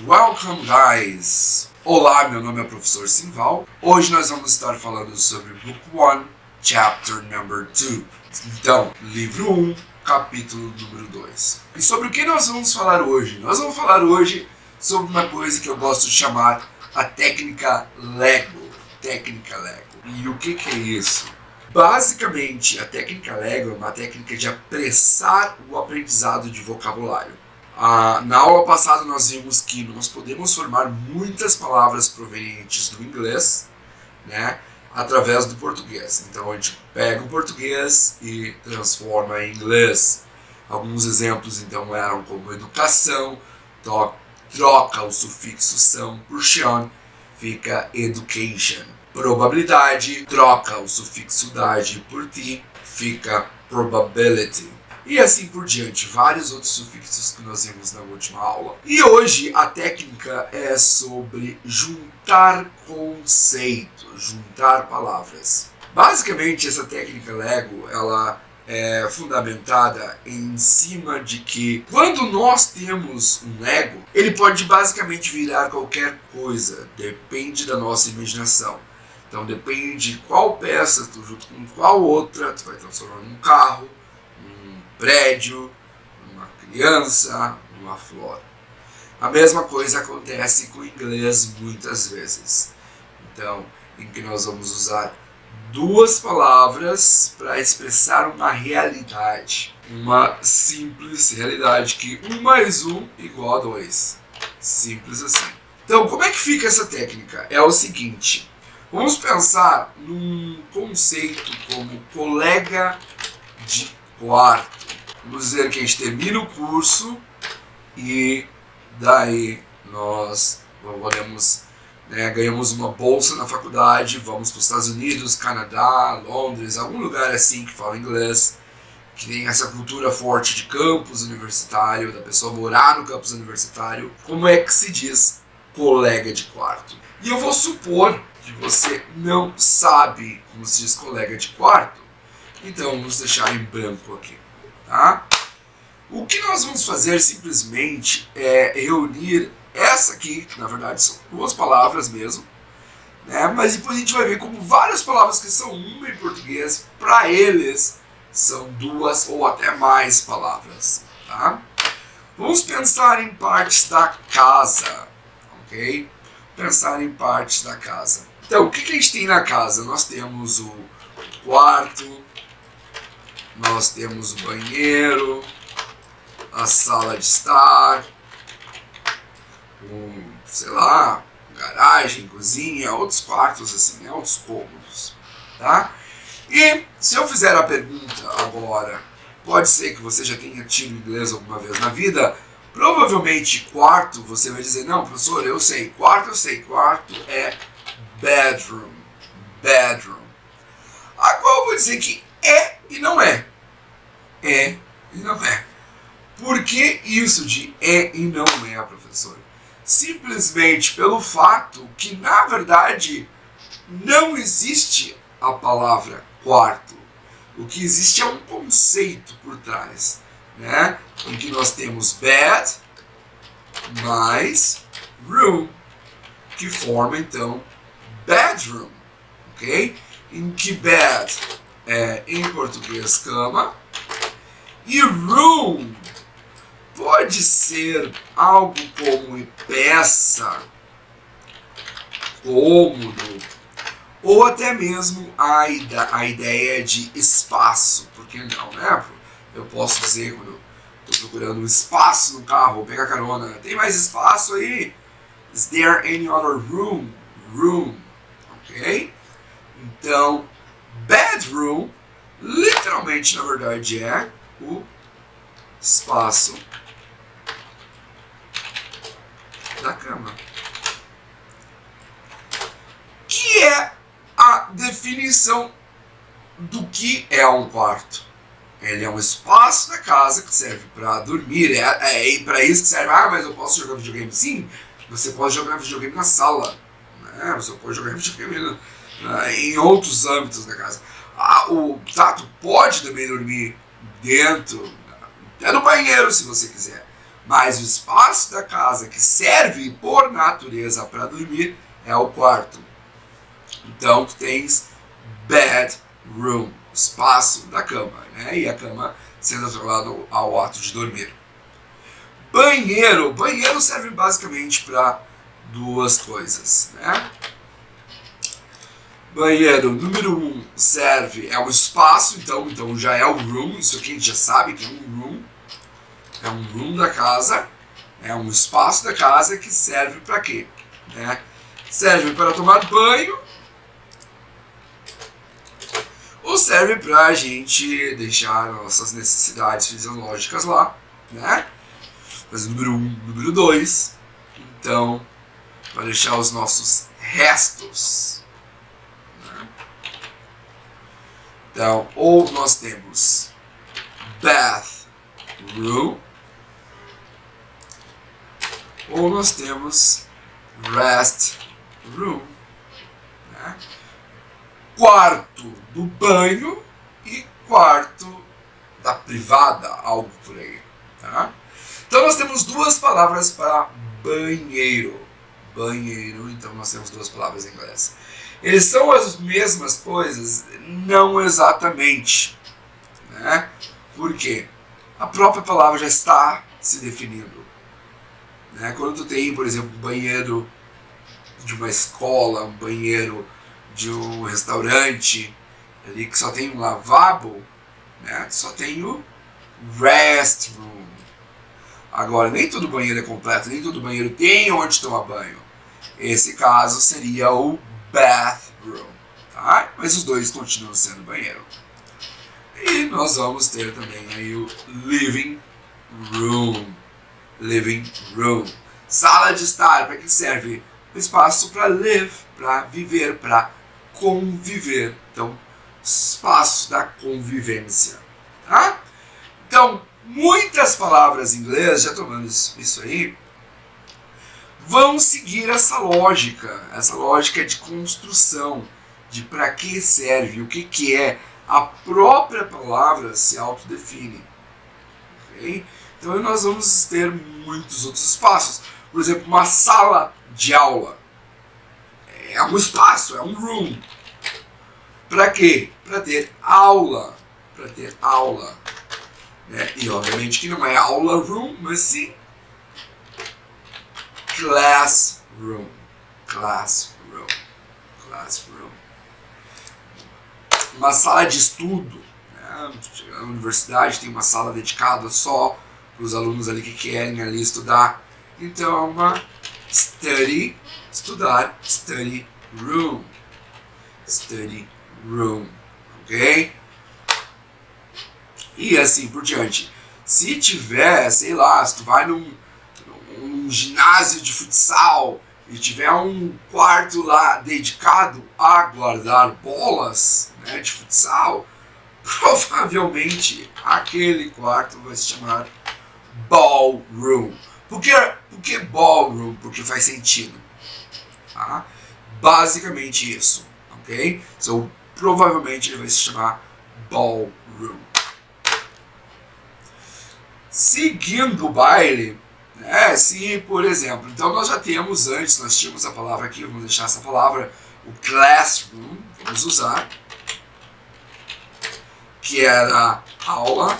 welcome guys! Olá, meu nome é o Professor Simval. Hoje nós vamos estar falando sobre Book 1, Chapter Number 2. Então, livro 1, capítulo número 2. E sobre o que nós vamos falar hoje? Nós vamos falar hoje sobre uma coisa que eu gosto de chamar a técnica Lego. Técnica Lego. E o que é isso? Basicamente, a técnica Lego é uma técnica de apressar o aprendizado de vocabulário. Na aula passada nós vimos que nós podemos formar muitas palavras provenientes do inglês, né, através do português. Então a gente pega o português e transforma em inglês. Alguns exemplos então eram como educação, troca o sufixo são por shan, fica education. Probabilidade, troca o sufixo dade por ti, fica probability. E assim por diante, vários outros sufixos que nós vimos na última aula. E hoje a técnica é sobre juntar conceitos, juntar palavras. Basicamente essa técnica Lego, ela é fundamentada em cima de que quando nós temos um Lego, ele pode basicamente virar qualquer coisa, depende da nossa imaginação. Então depende de qual peça tu junto com qual outra, tu vai transformar num carro, prédio, uma criança, uma flor. A mesma coisa acontece com o inglês muitas vezes. Então, em que nós vamos usar duas palavras para expressar uma realidade. Uma simples realidade que 1 mais 1 igual a 2. Simples assim. Então, como é que fica essa técnica? É o seguinte, vamos pensar num conceito como colega de quarto. Vamos dizer que a gente termina o curso e daí nós ganhamos uma bolsa na faculdade, vamos para os Estados Unidos, Canadá, Londres, algum lugar assim que fala inglês, que tem essa cultura forte de campus universitário, da pessoa morar no campus universitário. Como é que se diz colega de quarto? E eu vou supor que você não sabe como se diz colega de quarto, então vamos deixar em branco aqui. Tá? O que nós vamos fazer simplesmente é reunir essa aqui, que na verdade são duas palavras mesmo, né? Mas depois a gente vai ver como várias palavras que são uma em português, para eles são duas ou até mais palavras. Tá? Vamos pensar em partes da casa, ok? Pensar em partes da casa. Então, o que a gente tem na casa? Nós temos o quarto, nós temos o banheiro, a sala de estar, garagem, cozinha, outros quartos assim, outros cômodos, tá? E se eu fizer a pergunta agora, pode ser que você já tenha tido inglês alguma vez na vida, provavelmente quarto você vai dizer, não professor, eu sei, quarto é bedroom, Agora eu vou dizer que é e não é. É e não é. Por que isso de é e não é, professor? Simplesmente pelo fato que, na verdade, não existe a palavra quarto. O que existe é um conceito por trás, né? Em que nós temos bed mais room, que forma, então, bedroom, ok? Em que bed é, em português, cama, e room pode ser algo como peça, cômodo, ou até mesmo a ideia de espaço, porque não, né? Eu posso dizer, quando estou procurando um espaço no carro, vou pegar carona, tem mais espaço aí? Is there any other room? Room, ok? Então, bedroom, literalmente, na verdade, é o espaço da cama. Que é a definição do que é um quarto. Ele é um espaço da casa que serve para dormir, é para isso que serve. Ah, mas eu posso jogar videogame? Sim, você pode jogar videogame na sala, né? Você pode jogar videogame em outros âmbitos da casa. O Tato pode também dormir dentro, até no banheiro se você quiser. Mas o espaço da casa que serve por natureza para dormir é o quarto. Então tu tens bedroom, espaço da cama, né? E a cama sendo atrelado ao ato de dormir. Banheiro. Banheiro serve basicamente para duas coisas, né? Banheiro, número 1, serve, é o espaço, então já é o room, isso aqui a gente já sabe que é um room. É um room da casa, é um espaço da casa que serve para quê? Né? Serve para tomar banho ou serve para a gente deixar nossas necessidades fisiológicas lá, né? Mas número 1, número 2, então, para deixar os nossos restos. Né? Então, ou nós temos bathroom, ou nós temos restroom, né? Quarto do banho e quarto da privada, algo por aí. Tá? Então nós temos duas palavras para banheiro. Banheiro, então nós temos duas palavras em inglês. Eles são as mesmas coisas? Não exatamente. Né? Por quê? A própria palavra já está se definindo. Né? Quando tu tem, por exemplo, um banheiro de uma escola, um banheiro de um restaurante, ali que só tem um lavabo, né? Só tem o restroom. Agora, nem todo banheiro é completo, nem todo banheiro tem onde tomar banho. Esse caso seria o bathroom, tá? Mas os dois continuam sendo banheiro. E nós vamos ter também aí o living room. Living room. Sala de estar, para que serve? O espaço para live, para viver, para conviver. Então, espaço da convivência. Tá? Então, muitas palavras em inglês, já tomando isso aí, vão seguir essa lógica de construção, de para que serve, o que é. A própria palavra se autodefine. Okay? Então nós vamos ter muitos outros espaços. Por exemplo, uma sala de aula. É um espaço, é um room. Para quê? Para ter aula. Para ter aula. Né? E obviamente que não é aula room, mas sim classroom. Classroom. Classroom. Uma sala de estudo. Né? A universidade tem uma sala dedicada só para os alunos ali que querem ali estudar. Então é uma study, estudar, study room. Study room. Ok? E assim por diante. Se tiver, sei lá, se tu vai num ginásio de futsal e tiver um quarto lá dedicado a guardar bolas, né, de futsal, provavelmente aquele quarto vai se chamar ballroom. Por que ballroom? Porque faz sentido. Tá? Basicamente isso. Ok? Então, provavelmente ele vai se chamar ballroom. Seguindo o baile, né, se, por exemplo, então nós já temos antes, nós tínhamos a palavra aqui, vamos deixar essa palavra, o classroom, vamos usar, que era aula,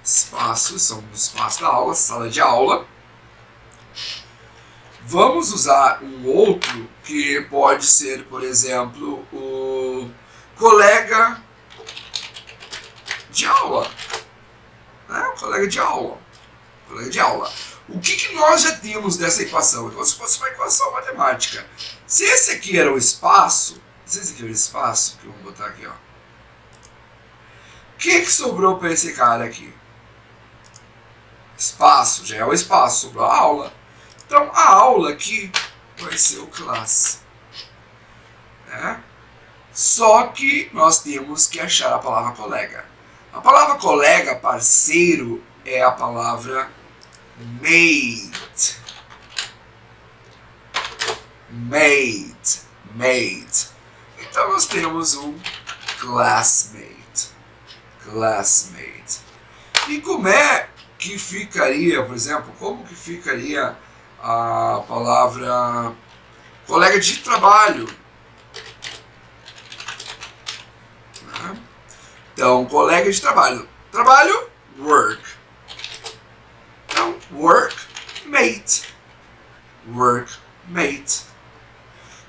espaço, são o espaço da aula, sala de aula. Vamos usar um outro que pode ser, por exemplo, o colega de aula. Né? O colega de aula. Colega de aula. O que nós já temos dessa equação? É como se fosse uma equação matemática. Se esse aqui era o espaço, se esse aqui era o espaço, que eu vou botar aqui, ó. O que sobrou para esse cara aqui? Espaço, já é o espaço, sobrou a aula. Então a aula aqui vai ser o class. Né? Só que nós temos que achar a palavra colega. A palavra colega, parceiro, é a palavra mate. Mate. Mate. Então nós temos um classmate. Classmate. E como é que ficaria, por exemplo, como que ficaria a palavra colega de trabalho? Né? Então, colega de trabalho. Trabalho, work. Então, workmate. Workmate.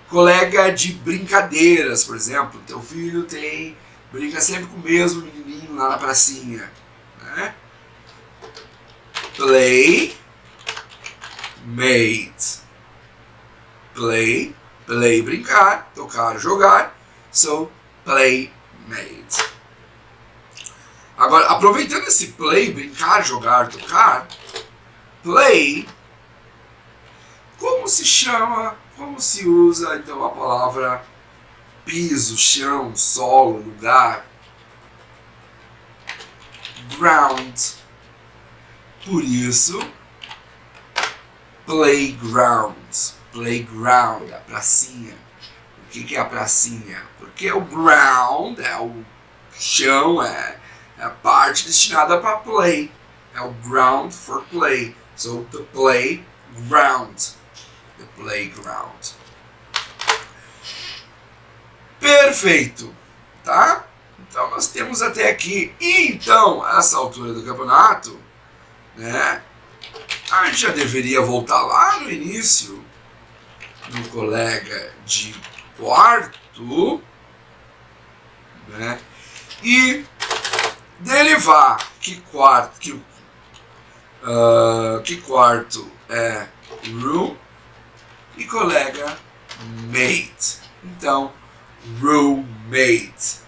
Colega de brincadeiras, por exemplo. Teu filho brinca sempre com o mesmo menininho lá na pracinha. Né? Playmate. Play, brincar. Tocar, jogar. So, playmate. Agora, aproveitando esse play, brincar, jogar, tocar, play, como se chama, como se usa então a palavra piso, chão, solo, lugar? Ground. Por isso, playground. Playground, a pracinha. O que é a pracinha? Porque o ground é o chão, é a parte destinada para play. É o ground for play. So, the playground. The playground. Perfeito. Tá? Então, nós temos até aqui. E então, a essa altura do campeonato, né, a gente já deveria voltar lá no início, no colega de quarto, né, e derivar que quarto é room e colega mate. Então, roommate.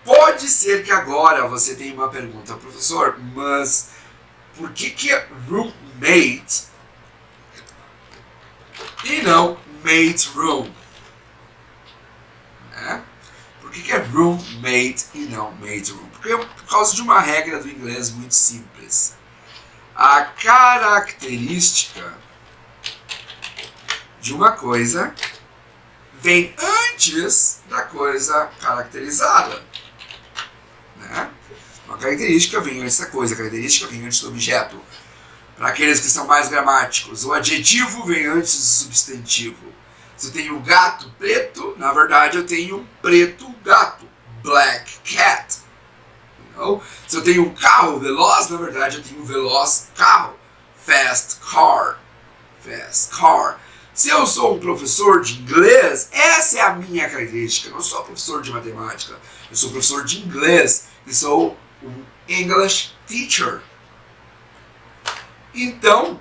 Pode ser que agora você tenha uma pergunta, professor, mas por que é roommate e não mate room? Né? Por que é roommate e não mate room? Porque por causa de uma regra do inglês muito simples. A característica de uma coisa vem antes da coisa caracterizada. Né? Uma característica vem antes da coisa, a característica vem antes do objeto. Para aqueles que são mais gramáticos, o adjetivo vem antes do substantivo. Se eu tenho gato preto, na verdade eu tenho um preto gato, black cat. Então, se eu tenho um carro veloz, na verdade eu tenho um veloz carro, fast car. Fast car. Se eu sou um professor de inglês, essa é a minha característica. Eu não sou professor de matemática, eu sou professor de inglês e sou um English teacher. Então,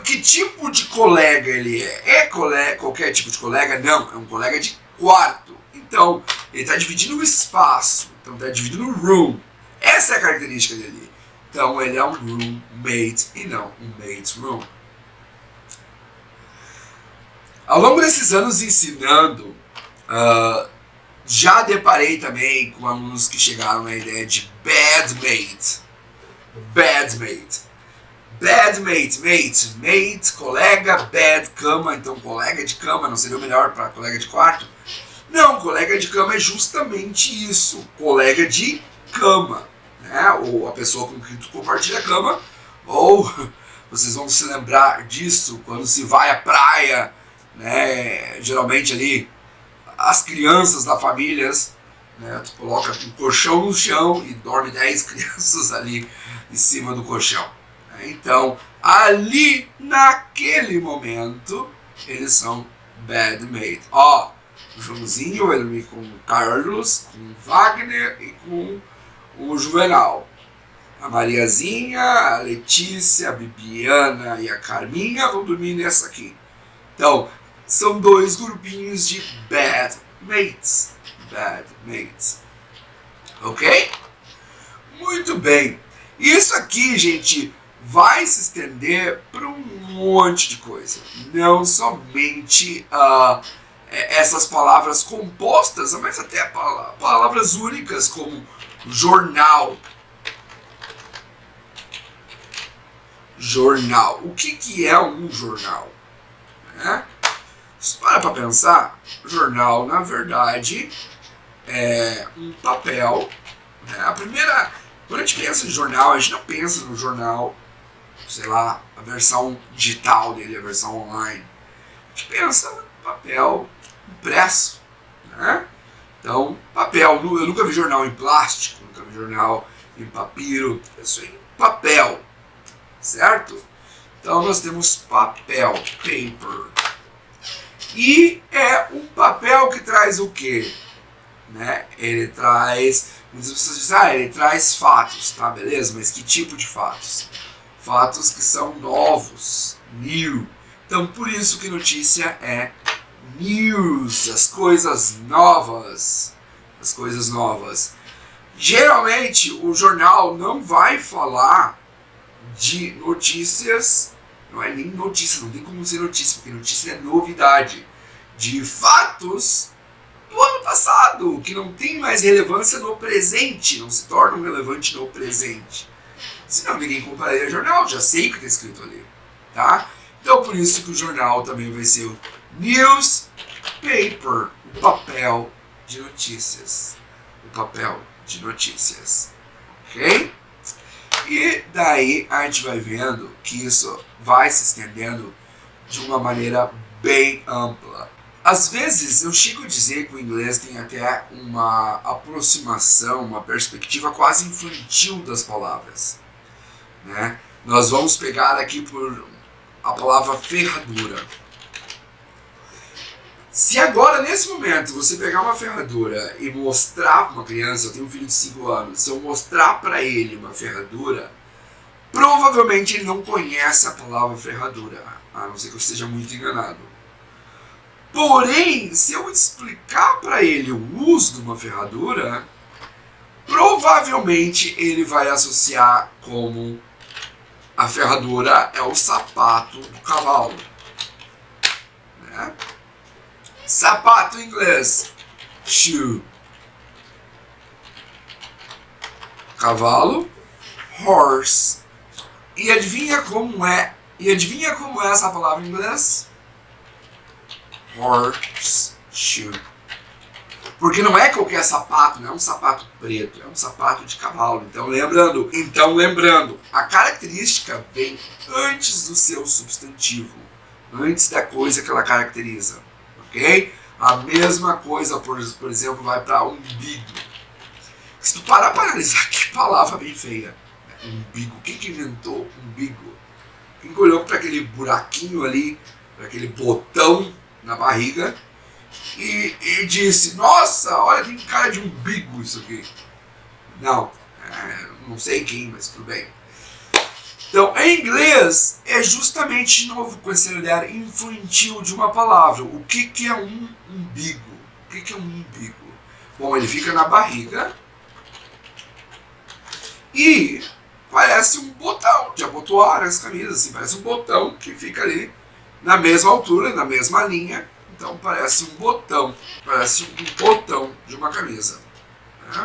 que tipo de colega ele é? É colega, qualquer tipo de colega? Não, é um colega de quarto. Então, ele está dividindo o espaço, então está dividindo o room. Essa é a característica dele. Então, ele é um roommate e não um mate room. Ao longo desses anos ensinando, já deparei também com alunos que chegaram na ideia de badmate. Badmate. Badmate, mate, colega, bad, cama. Então, colega de cama não seria o melhor para colega de quarto? Não, colega de cama é justamente isso. Colega de cama. Né? Ou a pessoa com quem tu compartilha a cama. Ou vocês vão se lembrar disso quando se vai à praia. Né? Geralmente ali as crianças da família, né? Tu coloca um colchão no chão e dorme 10 crianças ali em cima do colchão. Então, ali naquele momento, eles são badmate. Ó, o Joãozinho, ele dorme com o Carlos, com o Wagner e com o Juvenal. A Mariazinha, a Letícia, a Bibiana e a Carminha vão dormir nessa aqui. Então, são dois grupinhos de badmates. Badmates. Ok? Muito bem. Isso aqui, gente, vai se estender para um monte de coisa. Não somente essas palavras compostas, mas até palavras únicas como jornal. Jornal. O que é um jornal? Né? Se para pensar, jornal, na verdade, é um papel. Né? A primeira Quando a gente pensa em jornal, a gente não pensa no jornal, sei lá, a versão digital dele, a versão online. A gente pensa em papel impresso, né? Então, papel, eu nunca vi jornal em plástico, nunca vi jornal em papiro, penso em papel, certo? Então nós temos papel, paper. E é um papel que traz o quê? Né? Ele traz, muitas pessoas dizem, ele traz fatos, tá, beleza? Mas que tipo de fatos? Fatos que são novos, new. Então por isso que notícia é news, as coisas novas. As coisas novas. Geralmente o jornal não vai falar de notícias, não é nem notícia, não tem como ser notícia, porque notícia é novidade. De fatos do ano passado, que não tem mais relevância no presente, não se tornam relevantes no presente. Senão ninguém compraria jornal, já sei o que está escrito ali. Tá? Então por isso que o jornal também vai ser o newspaper, o papel de notícias. O papel de notícias. Ok? E daí a gente vai vendo que isso vai se estendendo de uma maneira bem ampla. Às vezes eu chego a dizer que o inglês tem até uma aproximação, uma perspectiva quase infantil das palavras. Né? Nós vamos pegar aqui por a palavra ferradura. Se agora, nesse momento, você pegar uma ferradura e mostrar para uma criança, eu tenho um filho de 5 anos, se eu mostrar para ele uma ferradura, provavelmente ele não conhece a palavra ferradura, a não ser que eu esteja muito enganado. Porém, se eu explicar para ele o uso de uma ferradura, provavelmente ele vai associar como a ferradura é o sapato do cavalo. Né? Sapato em inglês, shoe. Cavalo, horse. E adivinha como é? Essa palavra em inglês? Horse shoe. Porque não é qualquer sapato, não é um sapato preto, é um sapato de cavalo. Então lembrando, a característica vem antes do seu substantivo, antes da coisa que ela caracteriza. Ok? A mesma coisa, por exemplo, vai para umbigo. Se tu parar para analisar, que palavra bem feia. Umbigo. Quem que inventou umbigo? Quem olhou para aquele buraquinho ali, para aquele botão na barriga e disse, nossa, olha, tem cara de umbigo isso aqui. Não, não sei quem, mas tudo bem. Então, em inglês, é justamente, de novo, com esse olhar infantil de uma palavra. O que é um umbigo? O que é um umbigo? Bom, ele fica na barriga e parece um botão de abotoar as camisas, assim, parece um botão que fica ali na mesma altura, na mesma linha. Então, parece um botão de uma camisa. Né?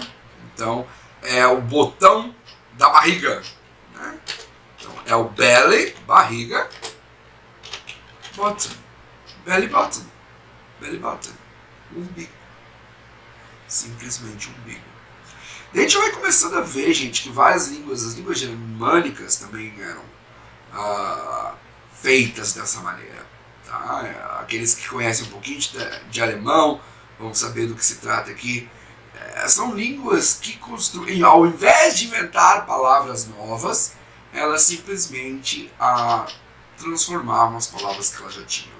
Então, é o botão da barriga. Né? É o belly, barriga, bottom, belly bottom, umbigo, simplesmente umbigo. Daí a gente vai começando a ver, gente, que várias línguas, as línguas germânicas também eram feitas dessa maneira. Tá? Aqueles que conhecem um pouquinho de alemão vão saber do que se trata aqui. São línguas que construem, ao invés de inventar palavras novas, elas simplesmente transformavam as palavras que elas já tinham.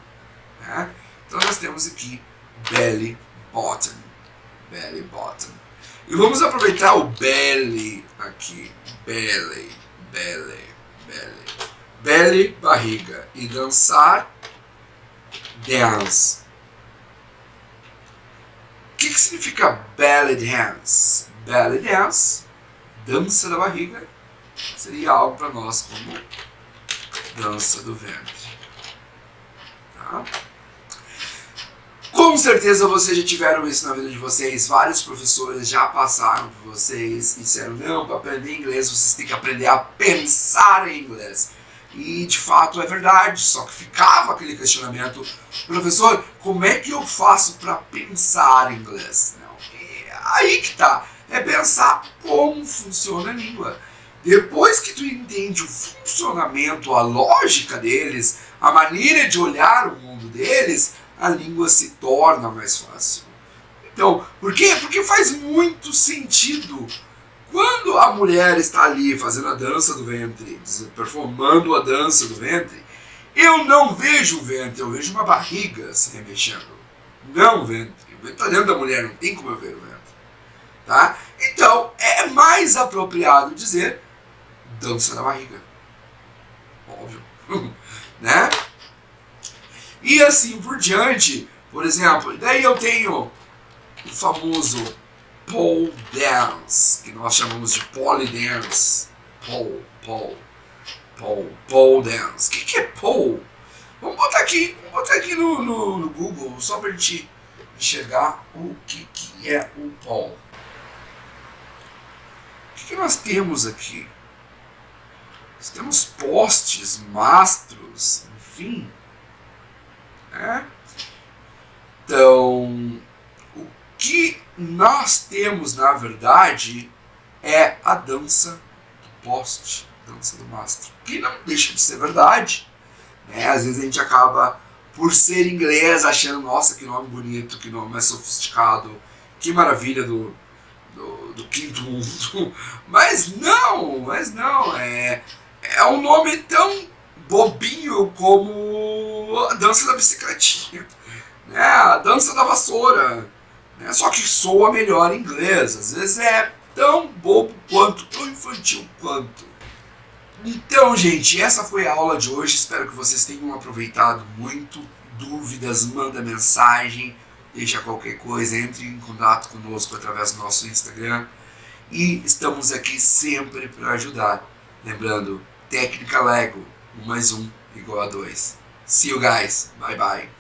Né? Então nós temos aqui belly bottom. E vamos aproveitar o belly aqui. Belly, barriga. E dançar, dance. O que significa belly dance? Belly dance, dança da barriga, seria algo para nós como dança do ventre. Tá? Com certeza vocês já tiveram isso na vida de vocês, vários professores já passaram por vocês e disseram, não, para aprender inglês vocês têm que aprender a pensar em inglês. E de fato é verdade, só que ficava aquele questionamento, professor, como é que eu faço para pensar em inglês? Não, aí que tá. é pensar como funciona a língua. Depois que tu entende o funcionamento, a lógica deles, a maneira de olhar o mundo deles, a língua se torna mais fácil. Então, por quê? Porque faz muito sentido. Quando a mulher está ali fazendo a dança do ventre, performando a dança do ventre, eu não vejo o ventre, eu vejo uma barriga se remexendo. Não o ventre. O ventre está dentro da mulher, não tem como eu ver o ventre. Tá? Então, é mais apropriado dizer dança da barriga. Óbvio. Né? E assim por diante. Por exemplo, daí eu tenho o famoso pole dance, que nós chamamos de pole dance. Pole dance. O que é pole? Vamos botar aqui no Google, só para a gente enxergar o que é o pole. O que nós temos aqui? Nós temos postes, mastros, enfim. Então, o que nós temos, na verdade, é a dança do poste, a dança do mastro, que não deixa de ser verdade. Né? Às vezes a gente acaba, por ser inglês, achando, nossa, que nome bonito, que nome mais sofisticado, que maravilha do quinto mundo. Mas não, é um nome tão bobinho como a dança da bicicletinha, né? A dança da vassoura, né? Só que soa melhor em inglês. Às vezes é tão bobo quanto, tão infantil quanto. Então, gente, essa foi a aula de hoje. Espero que vocês tenham aproveitado muito. Dúvidas, manda mensagem, deixa qualquer coisa, entre em contato conosco através do nosso Instagram. E estamos aqui sempre para ajudar. Lembrando, técnica Lego, 1 mais 1 igual a 2. See you guys. Bye bye.